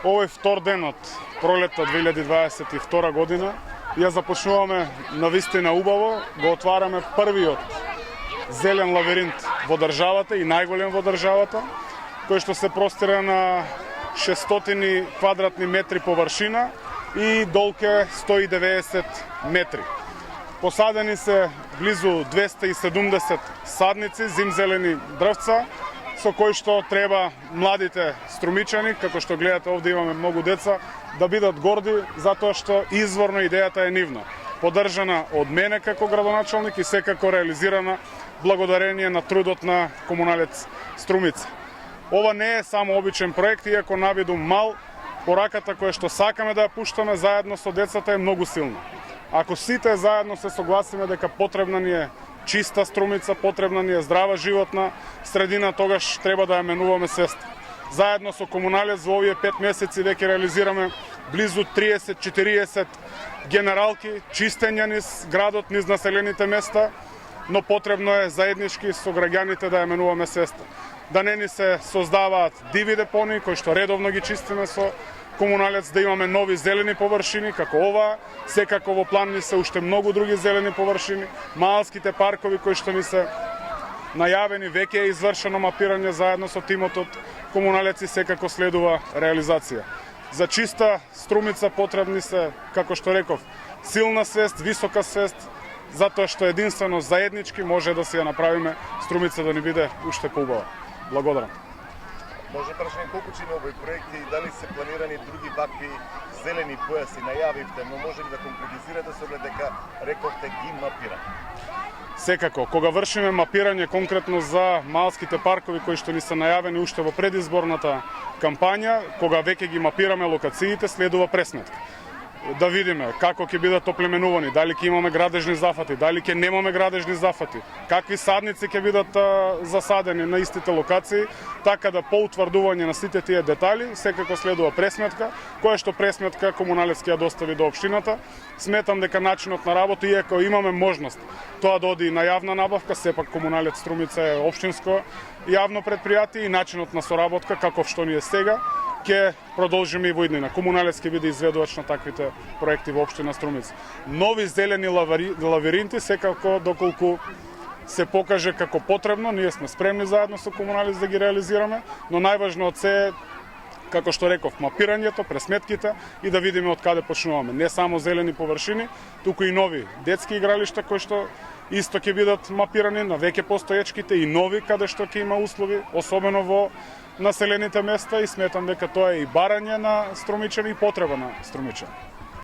Овој втор ден од пролетта 2022 година ја започнуваме навистина убаво, го отвараме првиот зелен лавиринт во државата и најголем во државата, кој што се простира на 600 квадратни метри површина и долг е 190 метри. Посадени се близу 270 садници, зимзелени дрвца, со кои што треба младите струмичани, како што гледате овде имаме многу деца, да бидат горди, затоа што изворно идејата е нивна. Поддржана од мене како градоначалник и секако реализирана благодарение на трудот на комуналец Струмица. Ова не е само обичен проект, иако навиду мал, пораката која што сакаме да ја пуштаме заедно со децата е многу силна. Ако сите заедно се согласиме дека потребна ни е чиста Струмица, потребна ни е здрава животна средина, тогаш треба да ја менуваме свеста. Заедно со комуналец во овие 5 месеци веќе реализираме близу 30-40 генералки, чистења низ градот, низ населените места, но потребно е заеднички со граѓаните да ја менуваме свеста. Да не ни се создаваат диви депони, кои што редовно ги чистиме со комуналец, да имаме нови зелени површини, како ова, секако во план ни се уште многу други зелени површини, малските паркови кои што ни се најавени, веќе е извршено мапирање заедно со тимот од комуналец и секако следува реализација. За чиста Струмица потребни се, како што реков, силна свест, висока свест, затоа што единствено заеднички може да се ја направиме Струмица да ни биде уште поубава. Благодарам. Може прашање колку ќе има овој проект и дали се планирани други вакви зелени појаси, најавивте, но може ли да конкретизирате со оглед дека рековте ги мапирате? Секако, кога вршиме мапирање конкретно за малските паркови кои што ни се најавени уште во предизборната кампања, кога веќе ги мапираме локациите, следува пресметка. Да видиме како ќе бидат оплеменувани, дали ќе имаме градежни зафати, дали ќе немаме градежни зафати, какви садници ќе бидат засадени на истите локации, така да по утврдување на сите тие детали, секако следува пресметка, која што пресметка комуналец ќе ја достави до општината. Сметам дека начинот на работа, иако имаме можност тоа да оди на јавна набавка, сепак комуналец Струмица е општинско јавно предпријатие и начинот на соработка, каков што ни е сега, ќе продолжиме и во иднина. Комуналец ќе биде изведувач на таквите проекти во општина Струмица. Нови зелени лавиринти, секако доколку се покаже како потребно, ние сме спремни заедно со комуналец да ги реализираме, но најважно од се е, како што реков, мапирањето, пресметките и да видиме од каде почнуваме. Не само зелени површини, туку и нови детски игралишта кои што исто ќе бидат мапирани на веќе постоечките и нови каде што ќе има услови, особено во населените места, и сметам дека тоа е и барање на струмичани и потреба на струмичани.